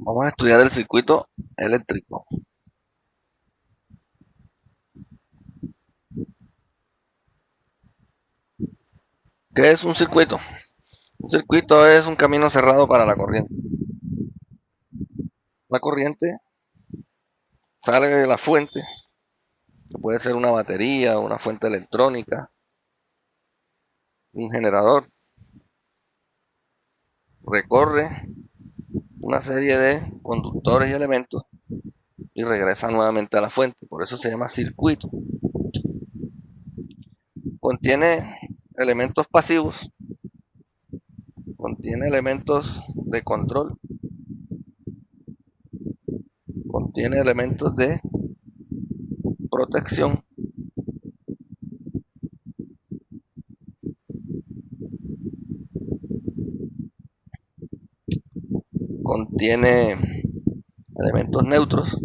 Vamos a estudiar el circuito eléctrico. ¿Qué es un circuito? Un circuito es un camino cerrado para la corriente. La corriente sale de la fuente, que puede ser una batería, una fuente electrónica, un generador. Recorre una serie de conductores y elementos y regresa nuevamente a la fuente. Por eso se llama circuito. Contiene elementos pasivos, contiene elementos de control, contiene elementos de protección, contiene elementos neutros.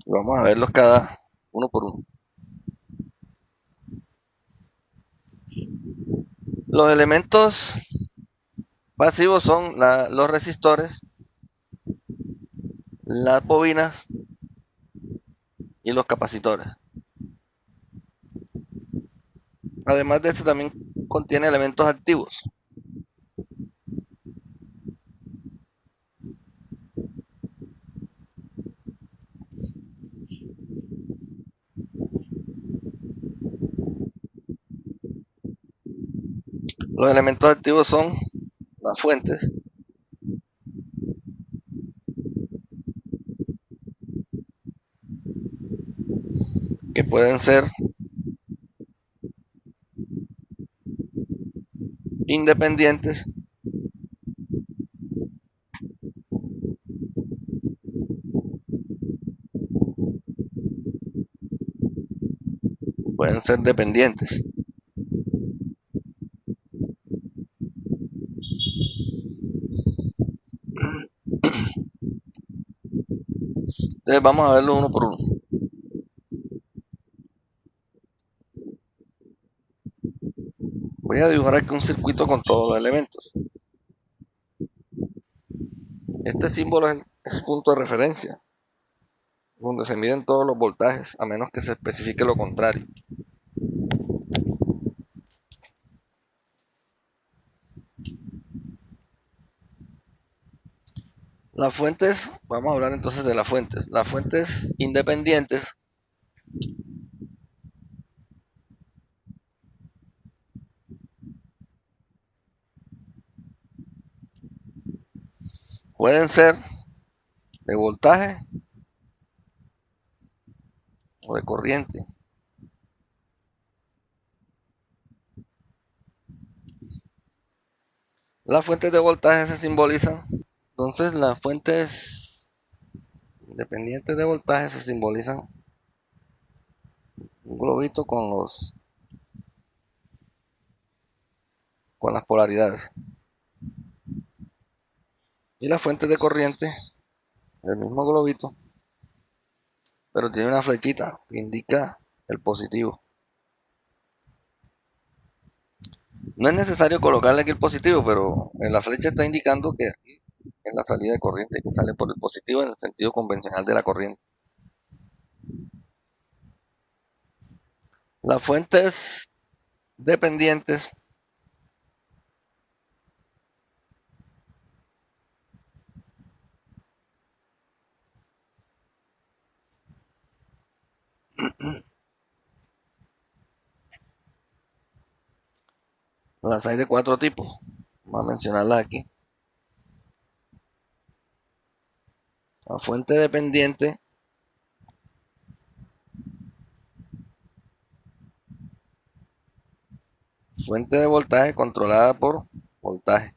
Vamos a verlos cada uno por uno. Los elementos pasivos son los resistores, las bobinas y los capacitores. Además de esto también contiene elementos activos. Los elementos activos son las fuentes, que pueden ser independientes, pueden ser dependientes. Entonces vamos a verlo uno por uno. Voy a dibujar aquí un circuito con todos los elementos. Este símbolo es el punto de referencia, donde se miden todos los voltajes, a menos que se especifique lo contrario. Las fuentes, vamos a hablar entonces de las fuentes. Las fuentes independientes pueden ser de voltaje o de corriente. Las fuentes de voltaje se simbolizan, entonces las fuentes independientes de voltaje se simbolizan un globito con las polaridades. Y las fuentes de corriente, el mismo globito, pero tiene una flechita que indica el positivo. No es necesario colocarle aquí el positivo, pero en la flecha está indicando que aquí es la salida de corriente que sale por el positivo en el sentido convencional de la corriente. Las fuentes dependientes las hay de cuatro tipos. Vamos a mencionarlas aquí. La fuente dependiente fuente de voltaje controlada por voltaje.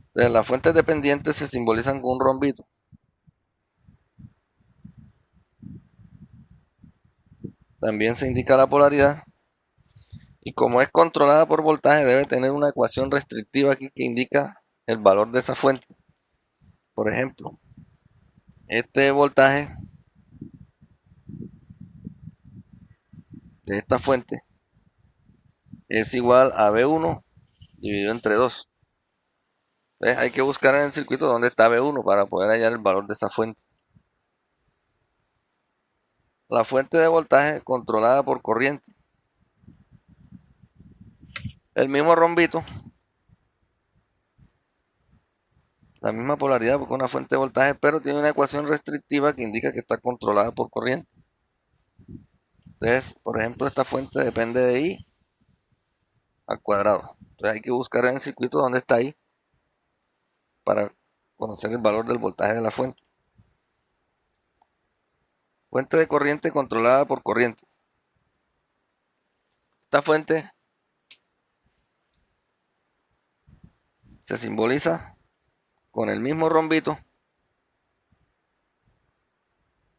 Entonces, las fuentes dependientes se simbolizan con un rombito. También se indica la polaridad. Y como es controlada por voltaje, debe tener una ecuación restrictiva aquí que indica el valor de esa fuente. Por ejemplo, este voltaje de esta fuente es igual a V1 dividido entre 2. Entonces hay que buscar en el circuito dónde está V1 para poder hallar el valor de esa fuente. La fuente de voltaje controlada por corriente. El mismo rombito, la misma polaridad porque es una fuente de voltaje, pero tiene una ecuación restrictiva que indica que está controlada por corriente. Entonces, por ejemplo, esta fuente depende de I al cuadrado. Entonces hay que buscar en el circuito dónde está I para conocer el valor del voltaje de la fuente. Fuente de corriente controlada por corriente. Esta fuente se simboliza con el mismo rombito,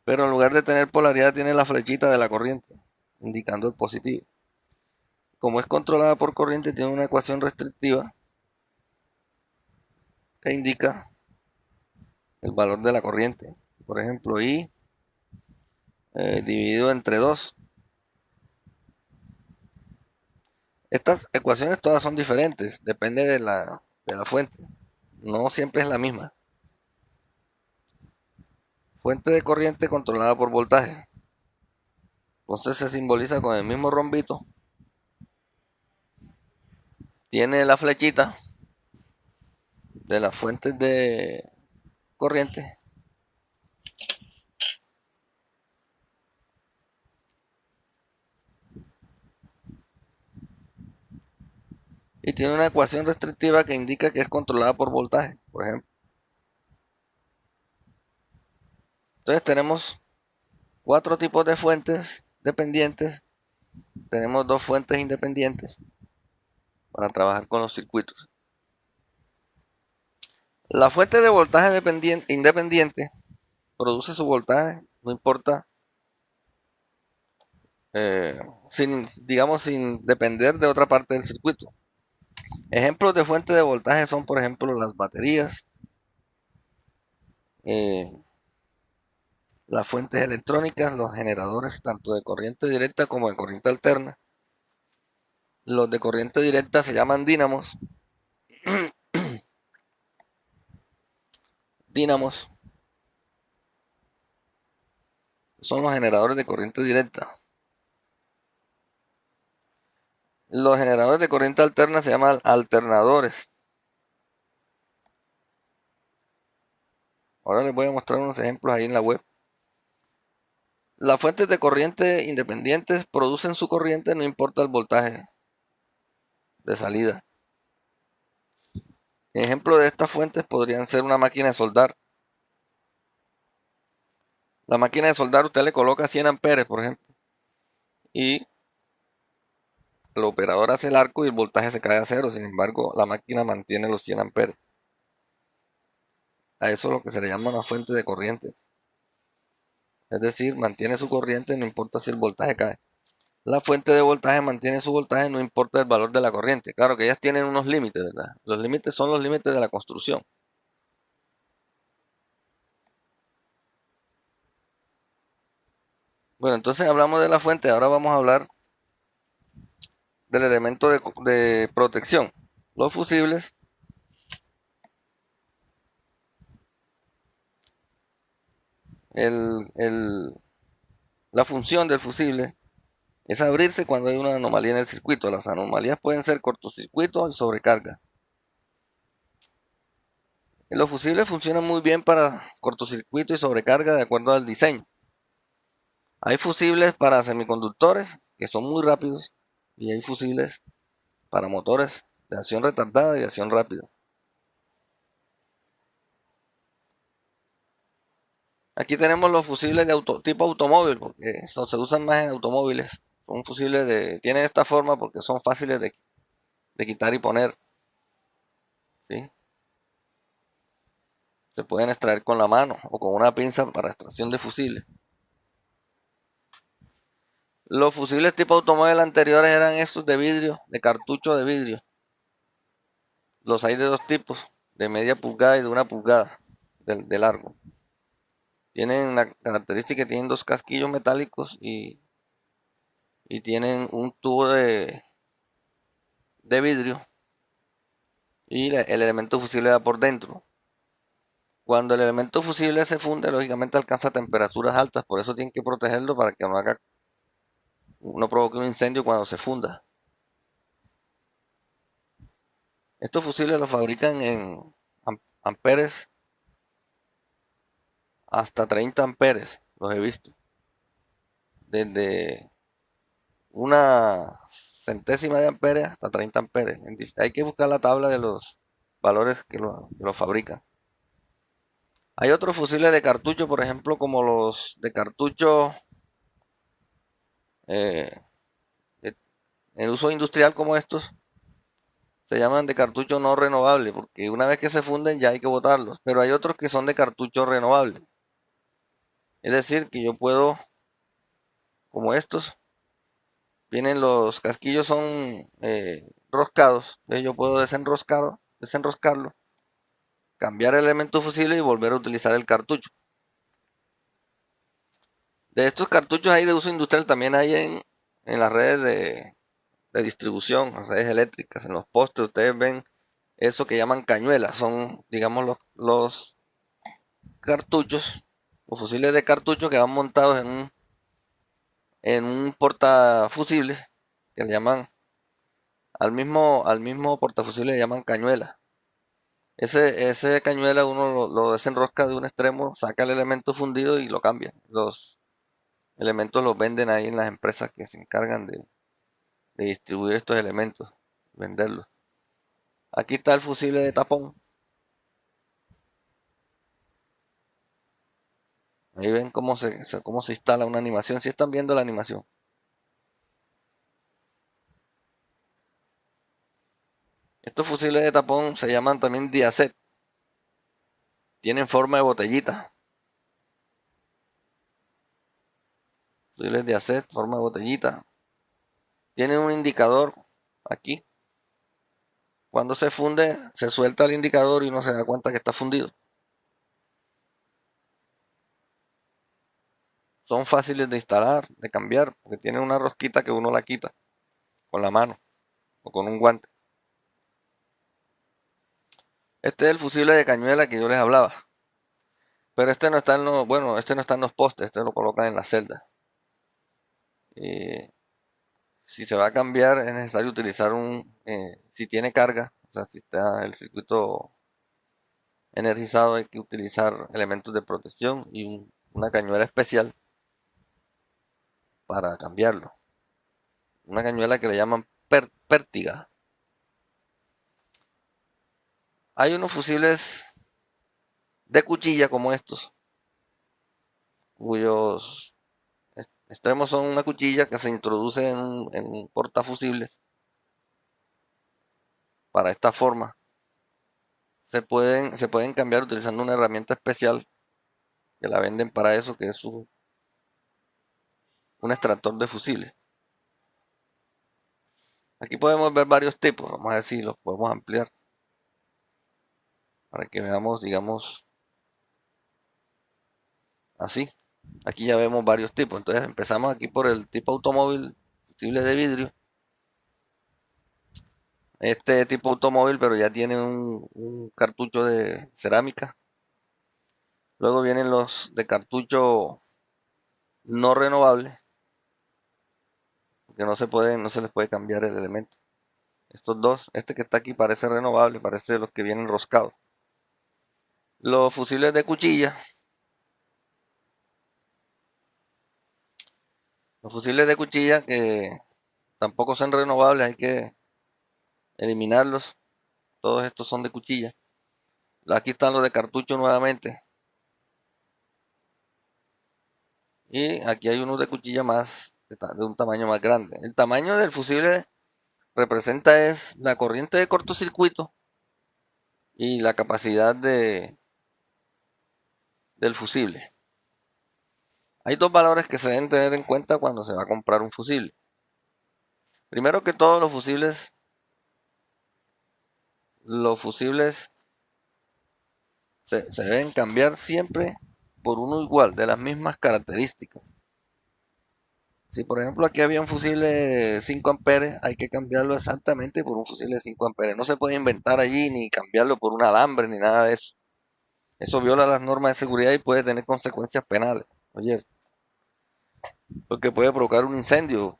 pero en lugar de tener polaridad tiene la flechita de la corriente, indicando el positivo. Como es controlada por corriente, tiene una ecuación restrictiva que indica el valor de la corriente. Por ejemplo, I dividido entre 2. Estas ecuaciones todas son diferentes, depende de la fuente. No siempre es la misma. Fuente de corriente controlada por voltaje. Entonces se simboliza con el mismo rombito. Tiene la flechita de las fuentes de corriente. Y tiene una ecuación restrictiva que indica que es controlada por voltaje, por ejemplo. Entonces tenemos 4 tipos de fuentes dependientes. Tenemos 2 fuentes independientes para trabajar con los circuitos. La fuente de voltaje independiente produce su voltaje, no importa, digamos, sin depender de otra parte del circuito. Ejemplos de fuente de voltaje son, por ejemplo, las baterías, eh, las fuentes electrónicas, los generadores tanto de corriente directa como de corriente alterna. Los de corriente directa se llaman dínamos. Dínamos son los generadores de corriente directa. Los generadores de corriente alterna se llaman alternadores. Ahora les voy a mostrar unos ejemplos ahí en la web. Las fuentes de corriente independientes producen su corriente no importa el voltaje de salida. Ejemplo de estas fuentes podrían ser una máquina de soldar. La máquina de soldar usted le coloca 100 amperes, por ejemplo, y el operador hace el arco y el voltaje se cae a cero. Sin embargo, la máquina mantiene los 100 amperes. A eso es lo que se le llama una fuente de corriente. Es decir, mantiene su corriente no importa si el voltaje cae. La fuente de voltaje mantiene su voltaje no importa el valor de la corriente. Claro que ellas tienen unos límites, ¿verdad? Los límites son los límites de la construcción. Bueno, entonces hablamos de la fuente, ahora vamos a hablar del elemento de protección. Los fusibles, la función del fusible es abrirse cuando hay una anomalía en el circuito. Las anomalías pueden ser cortocircuito y sobrecarga. Los fusibles funcionan muy bien para cortocircuito y sobrecarga de acuerdo al diseño. Hay fusibles para semiconductores que son muy rápidos y hay fusibles para motores de acción retardada y acción rápida. Aquí tenemos los fusibles de tipo automóvil, porque se usan más en automóviles. Son fusibles tienen esta forma porque son fáciles de quitar y poner, ¿sí? Se pueden extraer con la mano o con una pinza para extracción de fusibles. Los fusibles tipo automóvil anteriores eran estos de vidrio, de cartucho de vidrio. Los hay de 2 tipos, de media pulgada y de 1 pulgada de largo. Tienen la característica que tienen 2 casquillos metálicos y tienen un tubo de vidrio y el elemento fusible va por dentro. Cuando el elemento fusible se funde, lógicamente alcanza temperaturas altas, por eso tienen que protegerlo para que no provoque un incendio cuando se funda. Estos fusibles los fabrican en amperes hasta 30 amperes, los he visto. Desde una centésima de amperes hasta 30 amperes. Hay que buscar la tabla de los valores que lo fabrican. Hay otros fusiles de cartucho, por ejemplo, como los de cartucho eh, en uso industrial como estos, se llaman de cartucho no renovable, porque una vez que se funden ya hay que botarlos. Pero hay otros que son de cartucho renovable. Es decir, que yo puedo, como estos, vienen los casquillos son roscados, entonces yo puedo desenroscarlo, cambiar el elemento fusible y volver a utilizar el cartucho. De estos cartuchos hay de uso industrial, también hay en las redes de distribución, las redes eléctricas, en los postes, ustedes ven eso que llaman cañuelas, son, digamos, los cartuchos, los fusiles de cartucho que van montados en un portafusibles, que le llaman, al mismo portafusiles le llaman cañuela. Ese cañuela uno lo desenrosca de un extremo, saca el elemento fundido y lo cambia. Los elementos los venden ahí en las empresas que se encargan de distribuir estos elementos, venderlos. Aquí está el fusible de tapón. Ahí ven cómo se instala una animación. Si están viendo la animación. Estos fusiles de tapón se llaman también Diacet. Tienen forma de botellita. Fusiles Diacet, forma de botellita. Tienen un indicador aquí. Cuando se funde, se suelta el indicador y uno se da cuenta que está fundido. Son fáciles de instalar, de cambiar, porque tienen una rosquita que uno la quita con la mano o con un guante. Este es el fusible de cañuela que yo les hablaba. Pero este no está en los, bueno, este no está en los postes, este lo colocan en la celda. Si se va a cambiar es necesario utilizar si tiene carga, o sea, si está el circuito energizado, hay que utilizar elementos de protección y una cañuela especial para cambiarlo. Una cañuela que le llaman pértiga. Hay unos fusibles de cuchilla como estos, cuyos extremos son una cuchilla que se introduce en un portafusibles para esta forma. Se pueden cambiar utilizando una herramienta especial que la venden para eso, que es un extractor de fusibles. Aquí podemos ver varios tipos, vamos a ver si los podemos ampliar para que veamos, digamos, así. Aquí ya vemos varios tipos, entonces empezamos aquí por el tipo automóvil, fusible de vidrio. Este tipo automóvil, pero ya tiene un cartucho de cerámica. Luego vienen los de cartucho no renovable, porque no se les puede cambiar el elemento. Estos dos, este que está aquí parece renovable, parece de los que vienen roscados. Los fusiles de cuchilla, los fusiles de cuchilla que tampoco son renovables, hay que eliminarlos. Todos estos son de cuchilla. Aquí están los de cartucho nuevamente. Y aquí hay unos de cuchilla más, de un tamaño más grande. El tamaño del fusible representa es la corriente de cortocircuito y la capacidad del fusible. Hay dos valores que se deben tener en cuenta cuando se va a comprar un fusible. Primero que todo, los fusibles se deben cambiar siempre por uno igual, de las mismas características. Si por ejemplo aquí había un fusible de 5 amperes, hay que cambiarlo exactamente por un fusible de 5 amperes. No se puede inventar allí ni cambiarlo por un alambre ni nada de eso. Eso viola las normas de seguridad y puede tener consecuencias penales. Oye, porque puede provocar un incendio,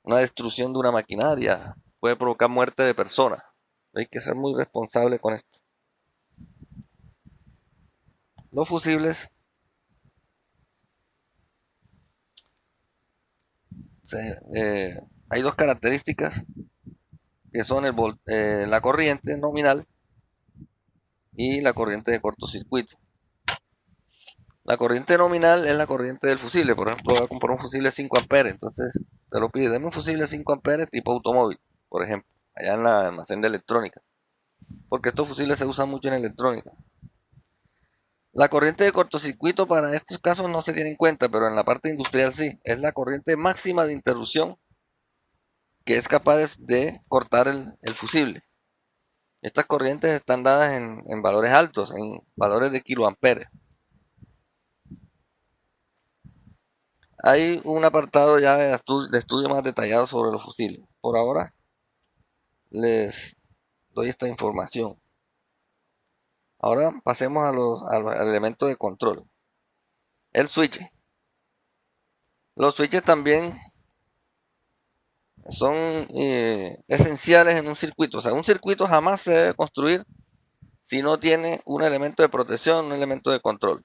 una destrucción de una maquinaria, puede provocar muerte de personas. Hay que ser muy responsable con esto. Los fusibles, hay dos características que son la corriente nominal y la corriente de cortocircuito. La corriente nominal es la corriente del fusible. Por ejemplo, voy a comprar un fusible de 5 amperes. Entonces, te lo pide, dame un fusible de 5 amperes tipo automóvil, por ejemplo, allá en la almacén de electrónica. Porque estos fusibles se usan mucho en electrónica. La corriente de cortocircuito para estos casos no se tiene en cuenta, pero en la parte industrial sí. Es la corriente máxima de interrupción que es capaz de cortar el fusible. Estas corrientes están dadas en valores altos, en valores de kiloamperes. Hay un apartado ya de estudio más detallado sobre los fusiles. Por ahora les doy esta información. Ahora pasemos al elemento de control. El switch. Los switches también son esenciales en un circuito. O sea, un circuito jamás se debe construir si no tiene un elemento de protección, un elemento de control.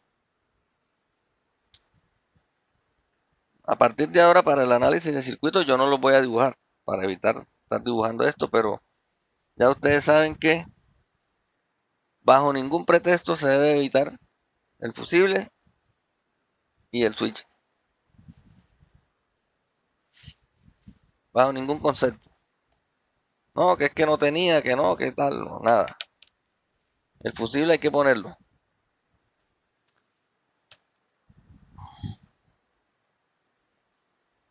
A partir de ahora, para el análisis de circuitos, yo no los voy a dibujar para evitar estar dibujando esto, pero ya ustedes saben que bajo ningún pretexto se debe evitar el fusible y el switch. Bajo ningún concepto. No, que es que no tenía, que no, que tal, no, nada. El fusible hay que ponerlo.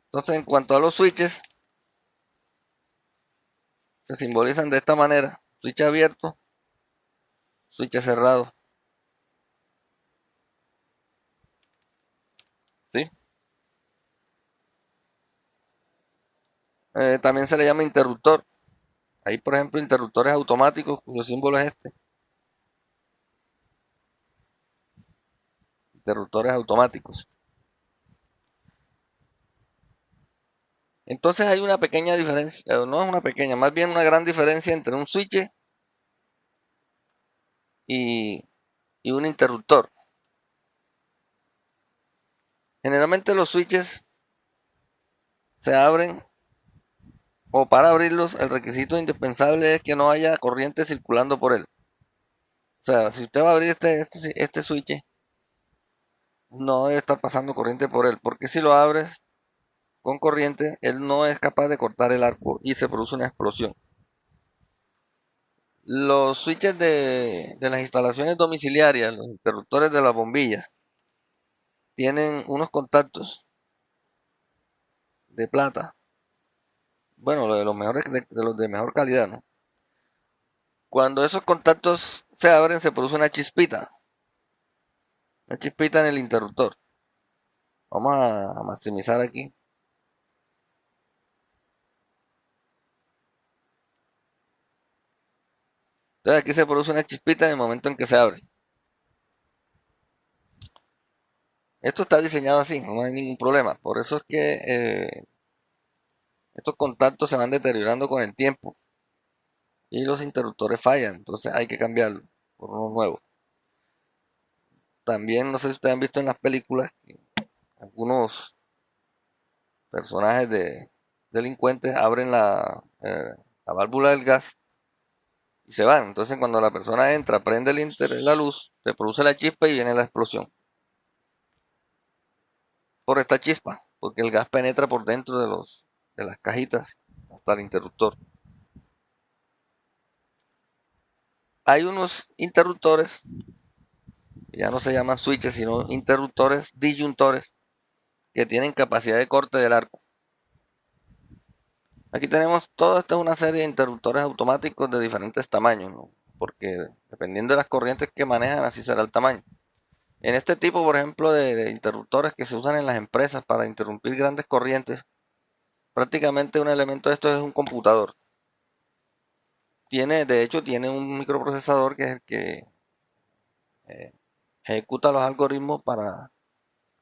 Entonces, en cuanto a los switches, se simbolizan de esta manera. Switch abierto, switch cerrado. ¿Sí? También se le llama interruptor. Hay, por ejemplo, interruptores automáticos cuyo símbolo es este. Interruptores automáticos. Entonces hay una pequeña diferencia, no es una pequeña, más bien una gran diferencia entre un switch y, y un interruptor. Generalmente los switches se abren o para abrirlos el requisito indispensable es que no haya corriente circulando por él. O sea, si usted va a abrir este switch, no debe estar pasando corriente por él, porque si lo abres con corriente, él no es capaz de cortar el arco y se produce una explosión. Los switches de las instalaciones domiciliarias, los interruptores de las bombillas, tienen unos contactos de plata. Bueno, de los mejores, de los de mejor calidad, ¿no? Cuando esos contactos se abren, se produce una chispita en el interruptor. Vamos a maximizar aquí. Entonces aquí se produce una chispita en el momento en que se abre. Esto está diseñado así, no hay ningún problema. Por eso es que estos contactos se van deteriorando con el tiempo y los interruptores fallan. Entonces hay que cambiarlo por uno nuevo. También, no sé si ustedes han visto en las películas que algunos personajes de delincuentes abren la válvula del gas y se van. Entonces cuando la persona entra, prende la luz, se produce la chispa y viene la explosión. Por esta chispa, porque el gas penetra por dentro de las cajitas hasta el interruptor. Hay unos interruptores, que ya no se llaman switches, sino interruptores disyuntores, que tienen capacidad de corte del arco. Aquí tenemos toda esta es una serie de interruptores automáticos de diferentes tamaños, ¿no? Porque dependiendo de las corrientes que manejan, así será el tamaño. En este tipo, por ejemplo, de interruptores que se usan en las empresas para interrumpir grandes corrientes, prácticamente un elemento de esto es un computador. De hecho, tiene un microprocesador que es el que eh, ejecuta los algoritmos para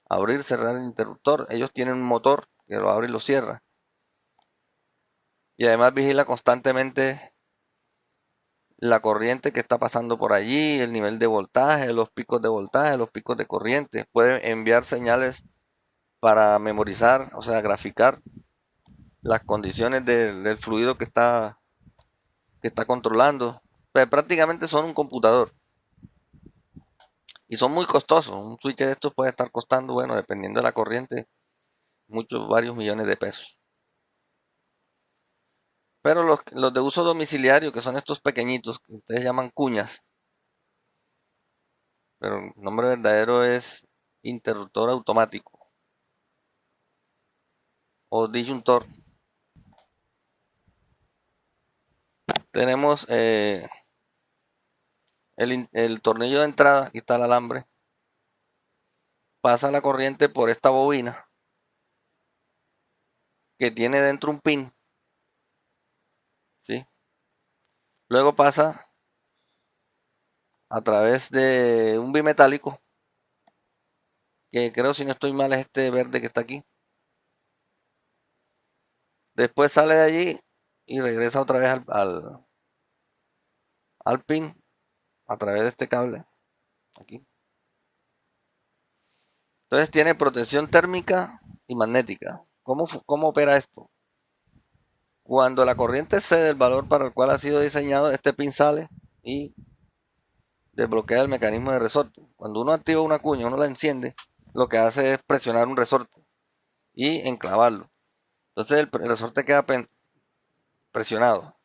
abrir, cerrar el interruptor. Ellos tienen un motor que lo abre y lo cierra. Y además vigila constantemente la corriente que está pasando por allí, el nivel de voltaje, los picos de voltaje, los picos de corriente. Puede enviar señales para memorizar, o sea, graficar las condiciones del fluido que está controlando. Pues prácticamente son un computador y son muy costosos. Un switch de estos puede estar costando, bueno, dependiendo de la corriente, varios millones de pesos. Pero los de uso domiciliario, que son estos pequeñitos, que ustedes llaman cuñas, pero el nombre verdadero es interruptor automático o disyuntor. Tenemos el tornillo de entrada, aquí está el alambre, pasa la corriente por esta bobina que tiene dentro un pin, ¿sí? Luego pasa a través de un bimetálico, que creo, si no estoy mal, es este verde que está aquí. Después sale de allí y regresa otra vez al pin a través de este cable aquí. Entonces tiene protección térmica y magnética. ¿Cómo opera esto? Cuando la corriente excede el valor para el cual ha sido diseñado, este pin sale y desbloquea el mecanismo de resorte. Cuando uno activa una cuña, uno la enciende, lo que hace es presionar un resorte y enclavarlo. Entonces el resorte queda presionado.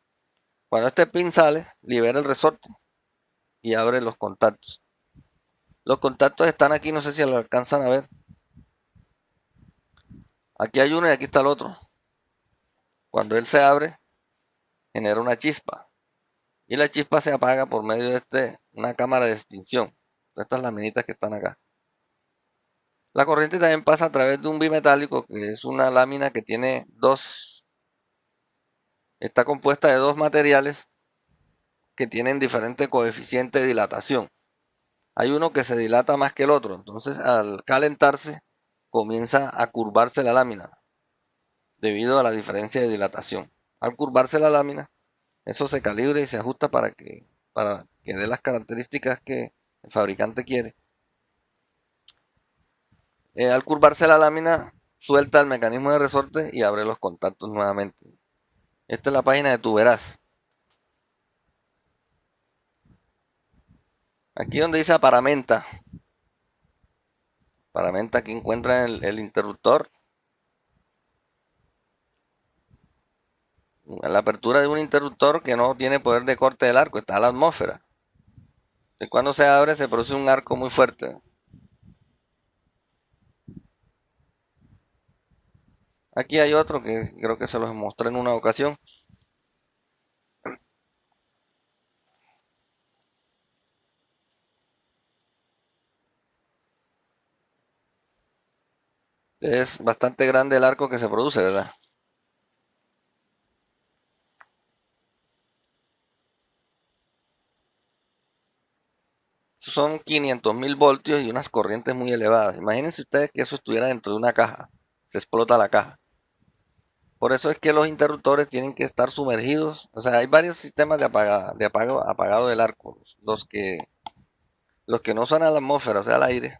Cuando este pin sale, libera el resorte y abre los contactos. Los contactos están aquí, no sé si lo alcanzan a ver. Aquí hay uno y aquí está el otro. Cuando él se abre, genera una chispa. Y la chispa se apaga por medio de una cámara de extinción. Estas laminitas que están acá. La corriente también pasa a través de un bimetálico, que es una lámina que tiene está compuesta de dos materiales que tienen diferente coeficiente de dilatación. Hay uno que se dilata más que el otro, entonces al calentarse comienza a curvarse la lámina debido a la diferencia de dilatación. Al curvarse la lámina, eso se calibra y se ajusta para que dé las características que el fabricante quiere. Al curvarse la lámina, suelta el mecanismo de resorte y abre los contactos nuevamente. Esta es la página de Tuberaz. Aquí donde dice paramenta, aquí encuentran el interruptor. La apertura de un interruptor que no tiene poder de corte del arco, está a la atmósfera. Y cuando se abre se produce un arco muy fuerte. Aquí hay otro que creo que se los mostré en una ocasión. Es bastante grande el arco que se produce, ¿verdad? Son 500.000 voltios y unas corrientes muy elevadas. Imagínense ustedes que eso estuviera dentro de una caja. Se explota la caja. Por eso es que los interruptores tienen que estar sumergidos. O sea, hay varios sistemas apagado del arco. Los que no son a la atmósfera, o sea, al aire,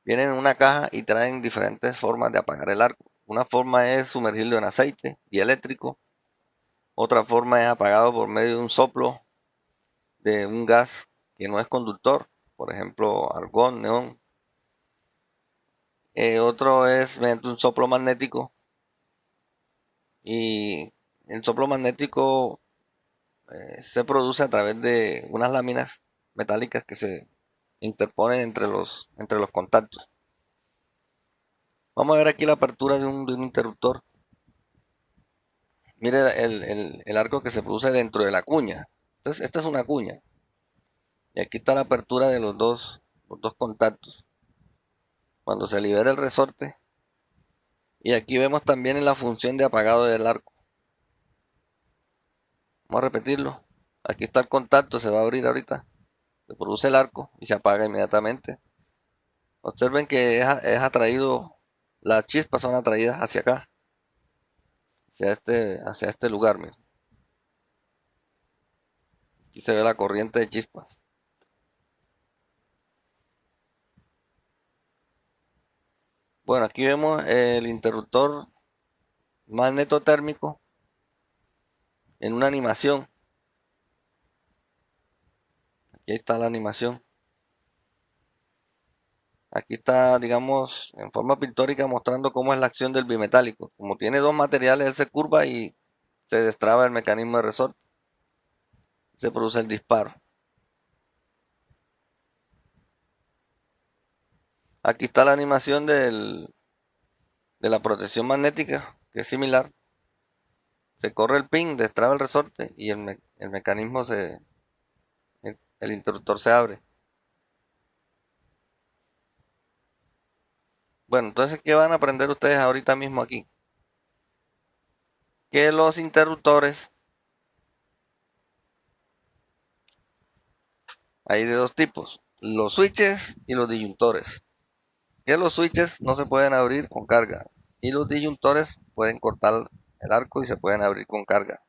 vienen en una caja y traen diferentes formas de apagar el arco. Una forma es sumergirlo en aceite y eléctrico. Otra forma es apagado por medio de un soplo de un gas que no es conductor, por ejemplo, argón, neón. Otro es mediante un soplo magnético y el soplo magnético se produce a través de unas láminas metálicas que se interponen entre los contactos. Vamos a ver aquí la apertura de un interruptor. Mire el arco que se produce dentro de la cuña. Entonces, esta es una cuña. Y aquí está la apertura de los dos los dos contactos, cuando se libera el resorte. Y aquí vemos también en la función de apagado del arco. Vamos a repetirlo. Aquí está el contacto, se va a abrir ahorita. Se produce el arco y se apaga inmediatamente. Observen que es atraído, las chispas son atraídas hacia acá, hacia este lugar. Miren. Aquí se ve la corriente de chispas. Bueno, aquí vemos el interruptor magnetotérmico en una animación. Aquí está la animación. Aquí está, digamos, en forma pictórica mostrando cómo es la acción del bimetálico. Como tiene dos materiales, él se curva y se destraba el mecanismo de resorte. Se produce el disparo. Aquí está la animación de la protección magnética, que es similar. Se corre el pin, destraba el resorte y el mecanismo el interruptor se abre. Bueno, entonces, ¿qué van a aprender ustedes ahorita mismo aquí? Que los interruptores hay de dos tipos, los switches y los disyuntores. Que los switches no se pueden abrir con carga y los disyuntores pueden cortar el arco y se pueden abrir con carga.